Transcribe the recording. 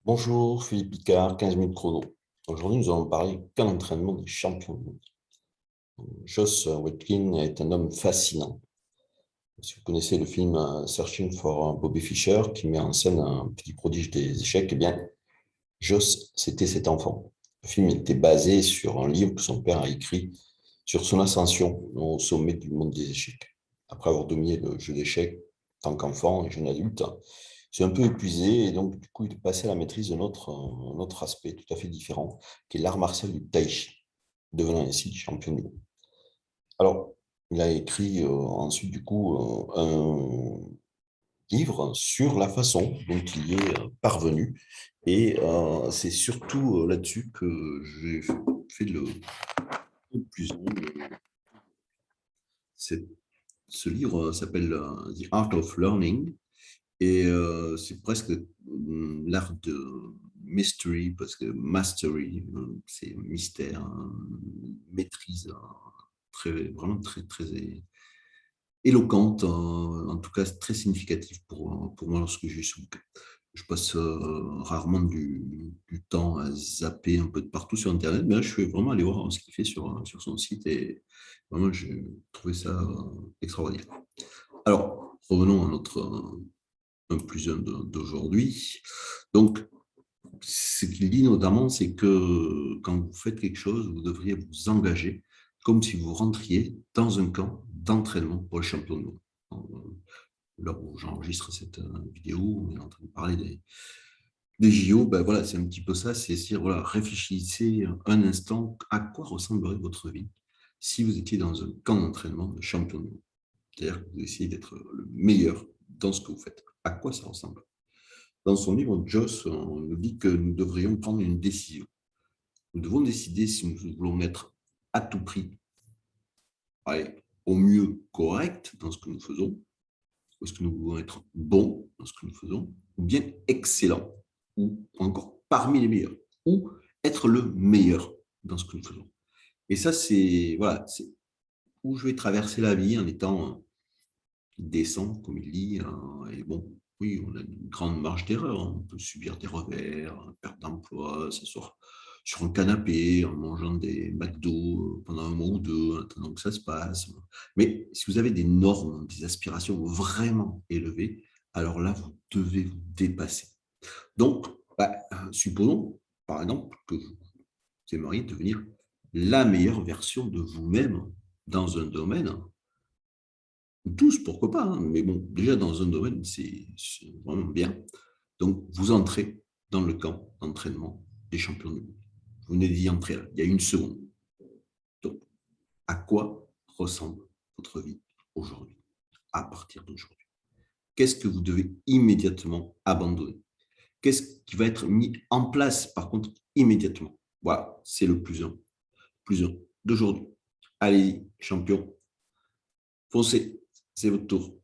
Bonjour, Philippe Picard, 15 minutes chrono. Aujourd'hui, nous allons parler qu'un entraînement des champions du monde. Joss Waitzkin est un homme fascinant. Si vous connaissez le film Searching for Bobby Fischer, qui met en scène un petit prodige des échecs, eh bien, Joss, c'était cet enfant. Le film était basé sur un livre que son père a écrit sur son ascension au sommet du monde des échecs. Après avoir dominé le jeu d'échecs tant qu'enfant et jeune adulte, c'est un peu épuisé et donc du coup il est passé à la maîtrise un autre aspect tout à fait différent, qui est l'art martial du Tai Chi, devenant ainsi champion du monde. Alors, il a écrit ensuite du coup un livre sur la façon dont il y est parvenu et c'est surtout là-dessus que j'ai fait le plus. C'est- Ce livre s'appelle The Art of Learning. Et c'est presque l'art de mystery, parce que mastery, c'est mystère, maîtrise, vraiment très, très éloquente, en tout cas très significative pour moi lorsque j'ai ce bouquin. Je passe rarement du temps à zapper un peu de partout sur Internet, mais là, je suis vraiment allé voir ce qu'il fait sur son site et vraiment, j'ai trouvé ça extraordinaire. Alors, revenons à notre un plus un d'aujourd'hui. Donc, ce qu'il dit notamment, c'est que quand vous faites quelque chose, vous devriez vous engager comme si vous rentriez dans un camp d'entraînement pour le champion du monde. L'heure où j'enregistre cette vidéo, on est en train de parler des JO, ben voilà, c'est un petit peu ça, c'est dire, voilà, réfléchissez un instant à quoi ressemblerait votre vie si vous étiez dans un camp d'entraînement de champion du monde. C'est-à-dire que vous essayez d'être le meilleur dans ce que vous faites. À quoi ça ressemble? Dans son livre, Joss nous dit que nous devrions prendre une décision. Nous devons décider si nous voulons être à tout prix, ouais, au mieux correct dans ce que nous faisons, ou est-ce que nous voulons être bons dans ce que nous faisons, ou bien excellent, ou encore parmi les meilleurs, ou être le meilleur dans ce que nous faisons. Et ça, c'est voilà, c'est où je vais traverser la vie en étant décent, comme il dit. Et bon, oui, on a une grande marge d'erreur. On peut subir des revers, perte d'emploi, s'asseoir sur un canapé en mangeant des McDo pendant un mois ou deux, en attendant que ça se passe. Mais si vous avez des normes, des aspirations vraiment élevées, alors là, vous devez vous dépasser. Donc, supposons, par exemple, que vous aimeriez devenir la meilleure version de vous-même dans un domaine. Tous, pourquoi pas, hein, mais bon, déjà dans un domaine, c'est vraiment bien. Donc, vous entrez dans le camp d'entraînement des champions du monde. Vous venez d'y entrer là, il y a une seconde. Donc, à quoi ressemble votre vie aujourd'hui, à partir d'aujourd'hui? Qu'est-ce que vous devez immédiatement abandonner? Qu'est-ce qui va être mis en place, par contre, immédiatement? Voilà, c'est le plus un d'aujourd'hui. Allez-y, champion, foncez, c'est votre tour.